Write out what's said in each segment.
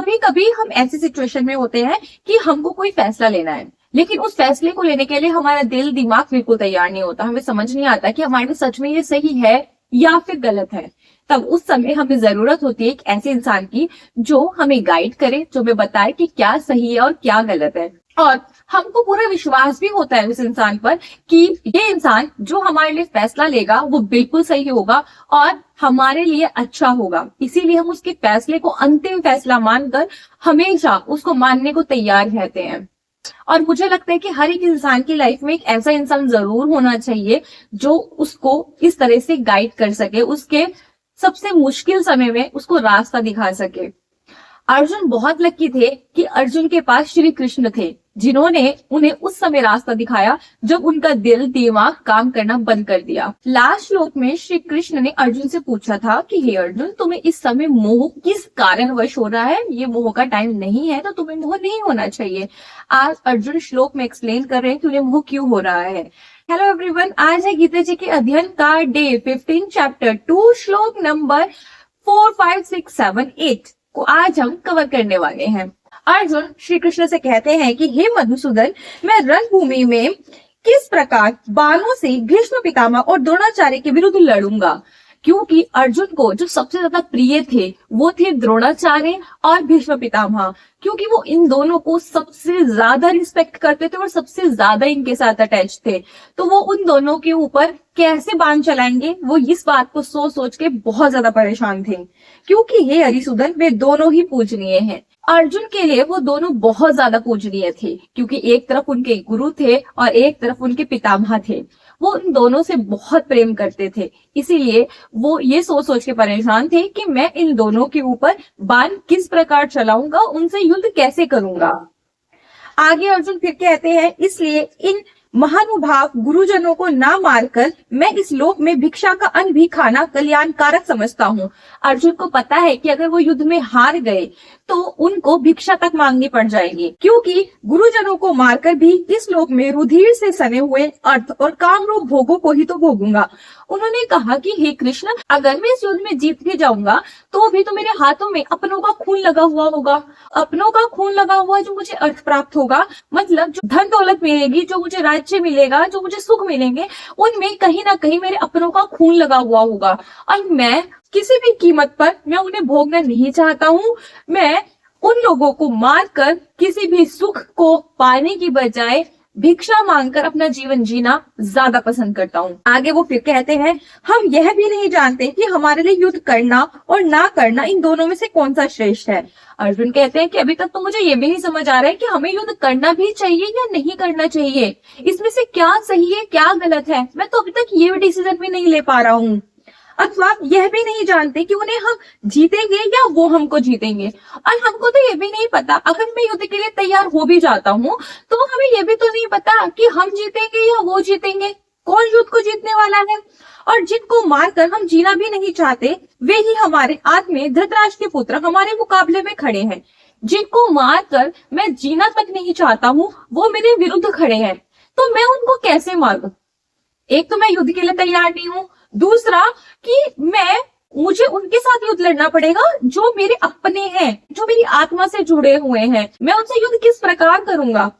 कभी कभी हम ऐसी सिचुएशन में होते हैं कि हमको कोई फैसला लेना है, लेकिन उस फैसले को लेने के लिए हमारा दिल दिमाग बिल्कुल तैयार नहीं होता। हमें समझ नहीं आता कि हमारे लिए सच में ये सही है या फिर गलत है। तब उस समय हमें जरूरत होती है एक ऐसे इंसान की जो हमें गाइड करे, जो हमें बताए कि क्या सही है और क्या गलत है। और हमको पूरा विश्वास भी होता है उस इंसान पर कि ये इंसान जो हमारे लिए फैसला लेगा वो बिल्कुल सही होगा और हमारे लिए अच्छा होगा। इसीलिए हम उसके फैसले को अंतिम फैसला मानकर हमेशा उसको मानने को तैयार रहते हैं। और मुझे लगता है कि हर एक इंसान की लाइफ में एक ऐसा इंसान जरूर होना चाहिए जो उसको इस तरह से गाइड कर सके, उसके सबसे मुश्किल समय में उसको रास्ता दिखा सके। अर्जुन बहुत लकी थे कि अर्जुन के पास श्री कृष्ण थे, जिन्होंने उन्हें उस समय रास्ता दिखाया जब उनका दिल दिमाग काम करना बंद कर दिया। लास्ट श्लोक में श्री कृष्ण ने अर्जुन से पूछा था कि हे अर्जुन, तुम्हें इस समय मोह किस कारणवश हो रहा है? ये मोह का टाइम नहीं है, तो तुम्हें मोह नहीं होना चाहिए। आज अर्जुन श्लोक में एक्सप्लेन कर रहे हैं कि उन्हें मोह क्यों हो रहा है। हेलो एवरीवन, आज है गीता जी के अध्ययन का डे 15 चैप्टर 2 श्लोक नंबर 4, 5, 6, 7, 8 को आज हम कवर करने वाले हैं। अर्जुन श्री कृष्ण से कहते हैं कि हे मधुसूदन, मैं रणभूमि में किस प्रकार बाणों से भीष्म पितामह और द्रोणाचार्य के विरुद्ध लड़ूंगा। क्योंकि अर्जुन को जो सबसे ज्यादा प्रिय थे वो थे द्रोणाचार्य और भीष्म पितामह, क्योंकि वो इन दोनों को सबसे ज्यादा रिस्पेक्ट करते थे और सबसे ज्यादा इनके साथ अटैच थे। तो वो उन दोनों के ऊपर कैसे बाण चलाएंगे, वो इस बात को सोच सोच के बहुत ज्यादा परेशान थे। क्योंकि हे हरिसूदन, वे दोनों ही पूजनीय हैं। अर्जुन के लिए वो दोनों बहुत ज्यादा पूजनीय थे, क्योंकि एक तरफ उनके गुरु थे और एक तरफ उनके पितामह थे। वो उन दोनों से बहुत प्रेम करते थे, इसीलिए वो ये सोच सोच के परेशान थे कि मैं इन दोनों के ऊपर बाण किस प्रकार चलाऊंगा, उनसे युद्ध कैसे करूंगा। आगे अर्जुन फिर कहते हैं, इसलिए इन महानुभाव गुरुजनों को ना मारकर मैं इस लोक में भिक्षा का अन्न भी खाना कल्याणकारक समझता हूँ। अर्जुन को पता है कि अगर वो युद्ध में हार गए तो उनको भिक्षा तक मांगनी पड़ जाएगी, क्योंकि गुरुजनों को मारकर भी इस लोक में रुधिर से सने हुए अर्थ और कामरूप भोगों को ही तो भोगूंगा। उन्होंने कहा कि हे कृष्ण, अगर मैं इस युद्ध में जीत भी जाऊंगा तो भी तो मेरे हाथों में अपनों का खून लगा हुआ होगा। अपनों का खून लगा हुआ जो मुझे अर्थ प्राप्त होगा, मतलब जो धन दौलत मिलेगी, जो मुझे राज्य मिलेगा, जो मुझे सुख मिलेंगे, उनमें कहीं ना कहीं मेरे अपनों का खून लगा हुआ होगा और मैं किसी भी कीमत पर मैं उन्हें भोगना नहीं चाहता हूँ। मैं उन लोगों को मारकर किसी भी सुख को पाने की बजाय भिक्षा मांगकर अपना जीवन जीना ज्यादा पसंद करता हूँ। आगे वो फिर कहते हैं, हम यह भी नहीं जानते कि हमारे लिए युद्ध करना और ना करना इन दोनों में से कौन सा श्रेष्ठ है। अर्जुन कहते हैं कि अभी तक तो मुझे ये भी नहीं समझ आ रहा है कि हमें युद्ध करना भी चाहिए या नहीं करना चाहिए। इसमें से क्या सही है क्या गलत है, मैं तो अभी तक ये डिसीजन भी नहीं ले पा रहा हूँ। अथवा यह भी नहीं जानते कि उन्हें हम जीतेंगे या वो हमको जीतेंगे। और हमको तो ये भी नहीं पता, अगर मैं युद्ध के लिए तैयार हो भी जाता हूँ तो हमें ये भी तो नहीं पता कि हम जीतेंगे या वो जीतेंगे, कौन युद्ध को जीतने वाला है। और जिनको मारकर हम जीना भी नहीं चाहते वे ही हमारे आत्मे धृतराष्ट्र के पुत्र हमारे मुकाबले में खड़े हैं। जिनको मारकर मैं जीना तक नहीं चाहता हूँ वो मेरे विरुद्ध खड़े हैं, तो मैं उनको कैसे मारूं। एक तो मैं युद्ध के लिए तैयार नहीं हूँ, दूसरा कि मुझे उनके साथ युद्ध लड़ना पड़ेगा जो मेरे अपने हैं, जो मेरी आत्मा से जुड़े हुए हैं। मैं उनसे युद्ध किस प्रकार करूंगा।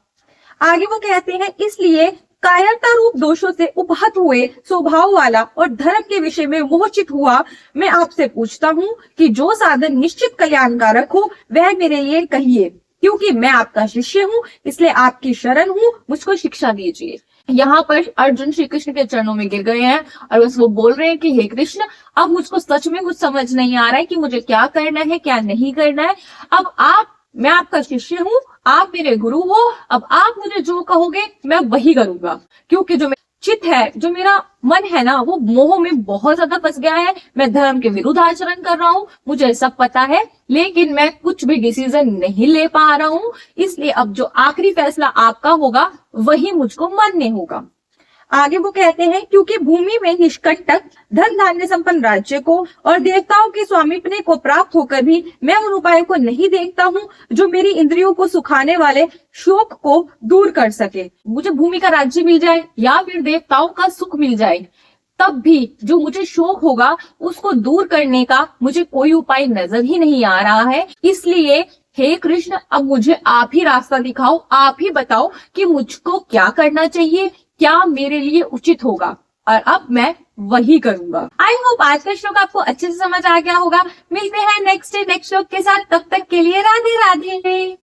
आगे वो कहते हैं, इसलिए कायरता रूप दोषों से उपहत हुए स्वभाव वाला और धर्म के विषय में मोहचित हुआ मैं आपसे पूछता हूँ कि जो साधन निश्चित कल्याणकारक हो वह मेरे लिए कहिए, क्योंकि मैं आपका शिष्य हूँ, इसलिए आपकी शरण हूँ, मुझको शिक्षा दीजिए। यहाँ पर अर्जुन श्री कृष्ण के चरणों में गिर गए हैं और बस वो बोल रहे हैं कि हे कृष्ण, अब मुझको सच में कुछ समझ नहीं आ रहा है कि मुझे क्या करना है क्या नहीं करना है। अब मैं आपका शिष्य हूँ, आप मेरे गुरु हो, अब आप मुझे जो कहोगे मैं वही करूंगा। क्योंकि जो चित्त है, जो मेरा मन है ना, वो मोह में बहुत ज्यादा फंस गया है। मैं धर्म के विरुद्ध आचरण कर रहा हूँ, मुझे सब पता है, लेकिन मैं कुछ भी डिसीजन नहीं ले पा रहा हूँ। इसलिए अब जो आखिरी फैसला आपका होगा वही मुझको मानने होगा। आगे वो कहते हैं, क्योंकि भूमि में निष्कंटक धन धान्य संपन्न राज्य को और देवताओं के स्वामित्व को प्राप्त होकर भी मैं उन उपायों को नहीं देखता हूँ जो मेरी इंद्रियों को सुखाने वाले शोक को दूर कर सके। मुझे भूमि का राज्य मिल जाए या फिर देवताओं का सुख मिल जाए, तब भी जो मुझे शोक होगा उसको दूर करने का मुझे कोई उपाय नजर ही नहीं आ रहा है। इसलिए हे कृष्ण, अब मुझे आप ही रास्ता दिखाओ, आप ही बताओ कि मुझको क्या करना चाहिए, क्या मेरे लिए उचित होगा, और अब मैं वही करूंगा। आई होप आज का श्लोक आपको अच्छे से समझ आ गया होगा। मिलते हैं नेक्स्ट श्लोक के साथ, तब तक के लिए राधे राधे।